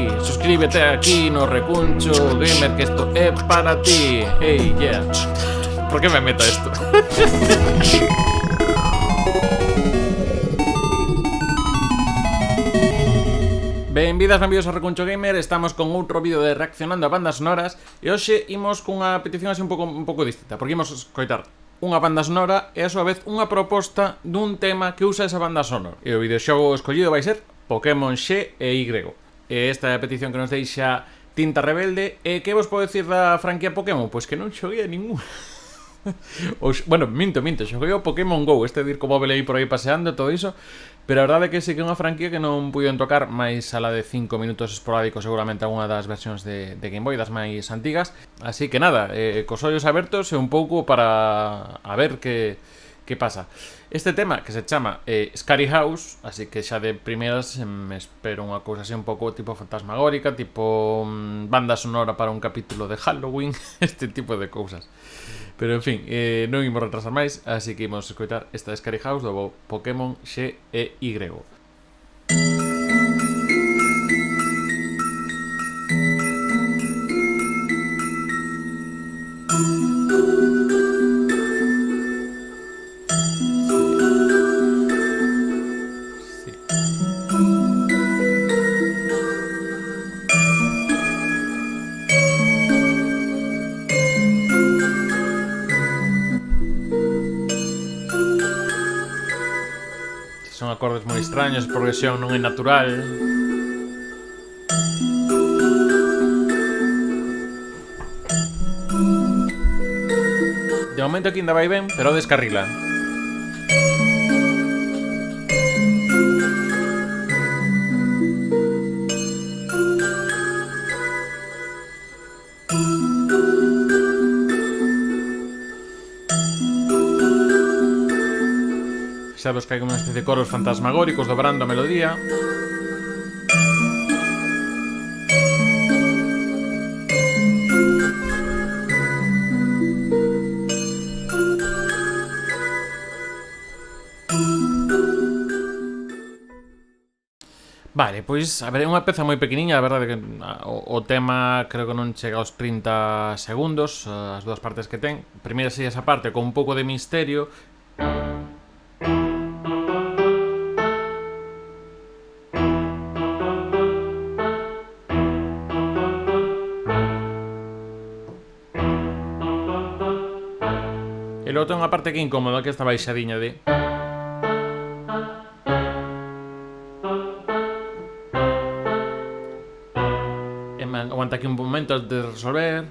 ti. Suscríbete aquí no Recuncho Gamer, que esto é para ti. Hey, yeah. ¿Por qué me meto esto? Benvidas, benvidos a Recuncho Gamer. Estamos con outro vídeo de reaccionando a bandas sonoras. E hoxe imos cunha petición así un pouco distinta, porque imos escoitar unha banda sonora e a súa vez unha proposta dun tema que usa esa banda sonora. E o videoxogo escollido vai ser Pokémon X e Y. E esta é a petición que nos deixa Tinta Rebelde. E que vos podo decir da franquía Pokémon? Pois que non xoguei a ningún. Bueno, minto, xoguei o Pokémon GO, este dir como velei por aí paseando e todo iso. Pero a verdade é que sí que é unha franquía que non puiden tocar máis a la de 5 minutos esporádicos, seguramente algunha das versións de Game Boy, das máis antigas. Así que nada, cos ollos abertos e un pouco para a ver que pasa. Este tema, que se chama Scary House, así que xa de primeiras me espero unha cousa así un pouco tipo fantasmagórica, tipo banda sonora para un capítulo de Halloween, este tipo de cousas. Pero en fin, non imos retrasar máis, así que imos escoitar esta Scary House do Pokémon X e Y. Son acordes moi extraños, a progresión non é natural. De momento aquí ainda vai ben, pero descarrila. Sabes que hai unha especie de coros fantasmagóricos dobrando a melodía. Vale, pois, a ver, é unha peza moi pequeniña, a verdade que o tema creo que non chega aos 30 segundos, as dúas partes que ten. Primeiro sei esa parte con un pouco de misterio. E logo ten unha parte que é incómoda, que esta baixadiña de... Aguanta aquí un momento de resolver.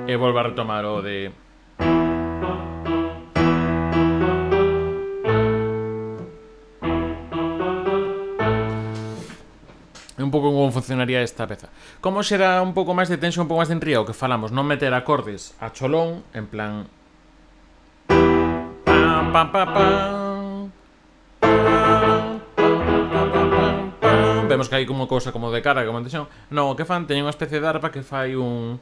E volvo a retomar o de... É un pouco como funcionaría esta peza. Como será un pouco máis de tensión, un pouco máis de intriga, o que falamos, non meter acordes a cholón, en plan... Pam, pam, pam, pam. Vemos que hai como cousa como de cara, como tensión. Non, o que fan, teñen unha especie de arpa que fai un...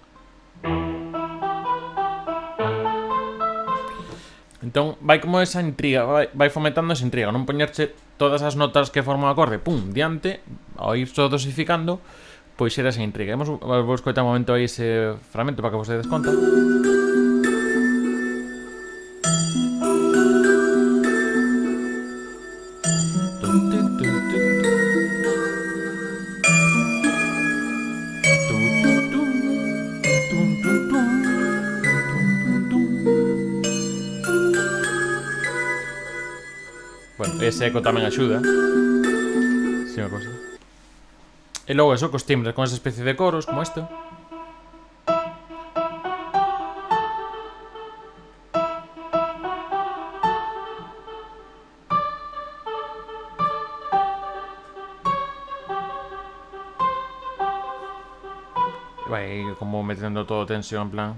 Entón, vai como esa intriga, vai fomentando esa intriga, non poñerche todas as notas que forman o acorde, pum, diante, ao ir só dosificando, pois era esa intriga. Vou escoitar un momento aí ese fragmento para que vos dedes conta. Bueno, ese eco tamén axuda. Si, unha cosa. E logo eso, cos timbres, con esa especie de coros, como este. Vai como metendo todo tensión, en plan...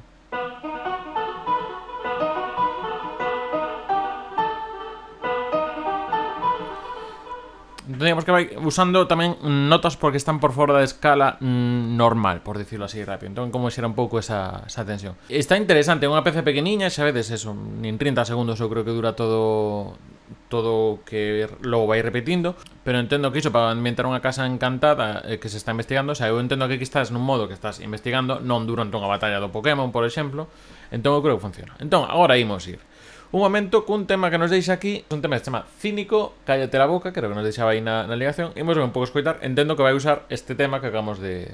Digamos que vai usando tamén notas porque están por fora da escala normal, por decirlo así rápido. Entón, como xera un pouco esa tensión. Está interesante, é unha peza pequeniña, xa vedes eso, nin 30 segundos eu creo que dura todo todo que logo vai repetindo, pero entendo que iso para ambientar unha casa encantada que se está investigando, o sea, eu entendo que aquí estás nun modo que estás investigando, non durante unha batalla do Pokémon, por exemplo, entón eu creo que funciona. Entón, agora imos ir un momento cun tema que nos deixa aquí, un tema que se chama Cínico, cállate la boca, creo que nos deixaba aí na ligación, imos ver un pouco escoitar, entendo que vai usar este tema que acabamos de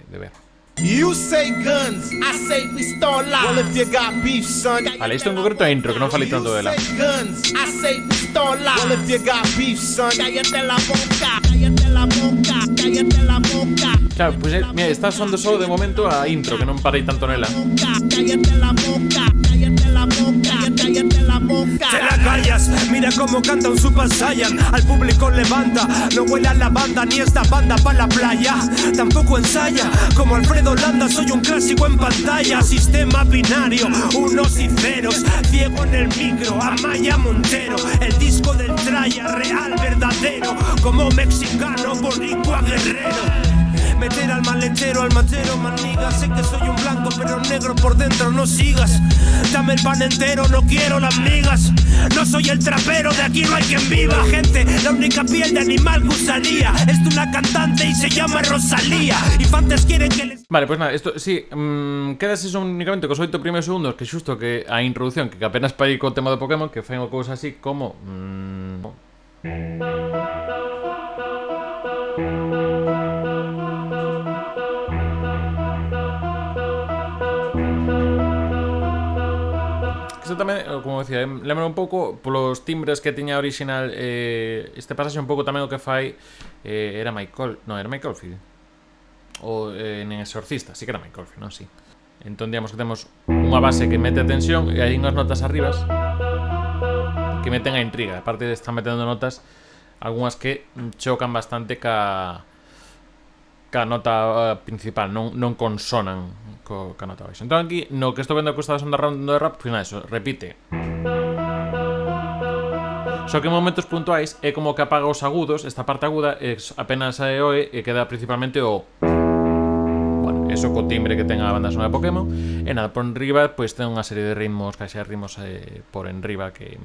ver. You say guns, I say pistola. Well, if you got beef, son. Vale, isto en concreto é intro, que non falei tanto dela. You say guns, I say pistola. Well, if you got beef, son. Cállate la boca, cállate la boca, cállate la boca. Claro, pues mira, está sonando solo de momento a intro, que non parei tanto nela. Cállate la boca, cállate la boca, cállate la boca. Te la callas, mira cómo canta un Super Saiyan. Al público levanta, no huele a la banda ni esta banda pa' la playa. Tampoco ensaya, como Alfredo Landa, soy un clásico en pantalla. Sistema binario, unos y ceros. Ciego en el micro, Amaya Montero. El disco del traya, real, verdadero. Como mexicano, boricua, guerrero. Meter al maletero, al matero, maniga. Sé que soy un blanco, pero negro por dentro, no sigas. Dame el pan entero, no quiero las migas. No soy el trapero, de aquí no hay quien viva. Gente, la única piel de animal que usaría es de una cantante y se llama Rosalía. Infantes quieren que les... Vale, pues nada, esto sí, quedas eso únicamente cos 8 primeiros segundos, que xusto que a introducción, que apenas pa aí co tema do Pokémon, que fai unha cousa así como... Isto tamén, como decía, lembra un pouco polos timbres que tiña original este pasaxe un pouco tamén o que fai era Michael, non, era Michael Field ou en Exorcista, sí que era Michael Field, non? Sí. Entón digamos que temos unha base que mete tensión e hai unhas notas arribas que meten a intriga, aparte de estar metendo notas algunhas que chocan bastante ca nota principal, non consonan ca nota baixa. Entón aquí, no que estou vendo que está sonando de rap, pues nada, eso, repite. Só que en momentos puntuais é como que apaga os agudos, esta parte aguda apenas a oe e queda principalmente o... Bueno, eso co timbre que ten a banda sonora de Pokémon. E nada, por enriba, pues ten unha serie de ritmos, casi ritmos por enriba que...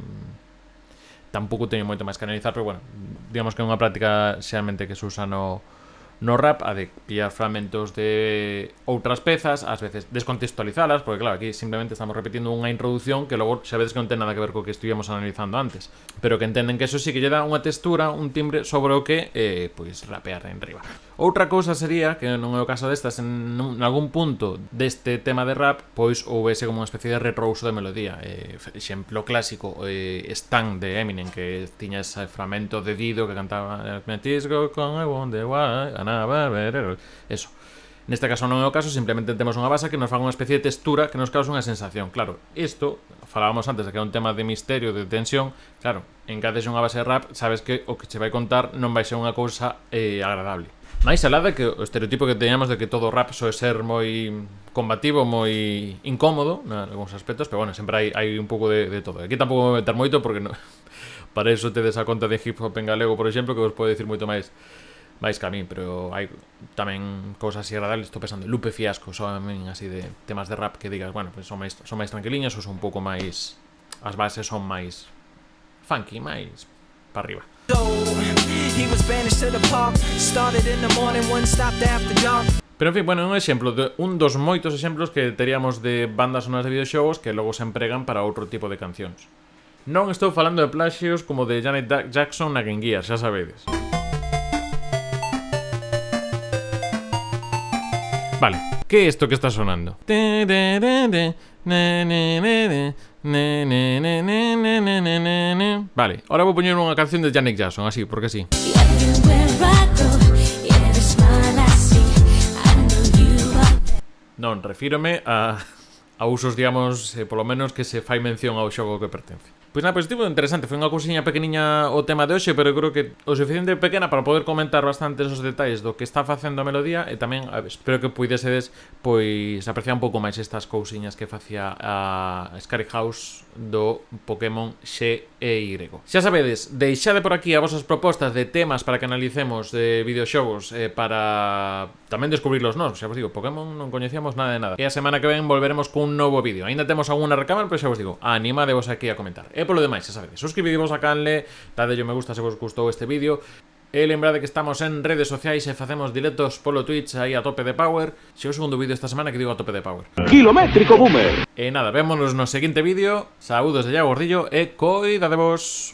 tampouco teño moito máis que analizar, pero bueno, digamos que é unha práctica xeralmente que se usa no rap, a de pillar fragmentos de outras pezas, ás veces descontextualizalas, porque claro, aquí simplemente estamos repetindo unha introducción que logo xa vedes que non ten nada que ver co que estuvimos analizando antes, pero que entenden que eso sí que lle dá unha textura, un timbre sobre o que pois rapear en riba. Outra cousa sería, que non é o caso destas, en algún punto deste tema de rap, pois houvese como unha especie de retrouso de melodía. Exemplo clásico, Stan de Eminem, que tiña ese fragmento de Dido que cantaba Metisco con I wonder why, eso. Neste caso non é o caso, simplemente temos unha base que nos faga unha especie de textura que nos causa unha sensación. Claro, isto, falábamos antes de que é un tema de misterio, de tensión. Claro, en cada unha base de rap, sabes que o que che vai contar non vai ser unha cousa agradable. máis alá de que o estereotipo que teñamos de que todo rap soe ser moi combativo, moi incómodo en algúns aspectos, pero bueno, sempre hai un pouco de todo. Aquí tampouco vou meter moito porque no, para eso tedes a conta de hip hop en galego, por exemplo, que vos pode dicir moito máis que a mí, pero hai tamén cousas así agradables. Estou pensando, Lupe Fiasco, son así de temas de rap que digas, bueno, pues son máis tranquiliños ou son un pouco máis, as bases son máis funky, máis para arriba. Pero en fin, bueno, un exemplo de un dos moitos exemplos que teríamos de bandas sonoras de videoxogos que logo se empregan para outro tipo de cancións. Non estou falando de plaxios como de Janet Jackson na Game Gear, xa sabedes. Vale, que é isto que está sonando? Vale, ahora vou poñer unha canción de Janet Jackson, así, porque sí. Non, refírome a usos, digamos, polo menos que se fai mención ao xogo que pertence. Pois nada, pois estivo interesante, foi unha cousiña pequeniña o tema de hoxe, pero eu creo que o suficiente pequena para poder comentar bastantes os detalles do que está facendo a melodía e tamén espero que puidesedes pois apreciar un pouco máis estas cousiñas que facía a Scary House do Pokémon X e Y. Xa sabedes, deixade por aquí as vosas propostas de temas para que analicemos de videoxogos para tamén descubrirlos nós. Xa vos digo, Pokémon non coñecíamos nada de nada. E a semana que ven volveremos cun novo vídeo. Ainda temos algunha recámara, pero xa vos digo, animadevos aquí a comentar. E polo demais, xa sabedes, suscribidevos a canle, dadelle me gusta se vos gustou este vídeo. E lembrade que estamos en redes sociais e facemos directos polo Twitch aí a tope de power. Se o segundo vídeo esta semana que digo a tope de power. Kilométrico Boomer. E nada, vémonos no seguinte vídeo. Saúdos de Iago Gordillo e coidadevos.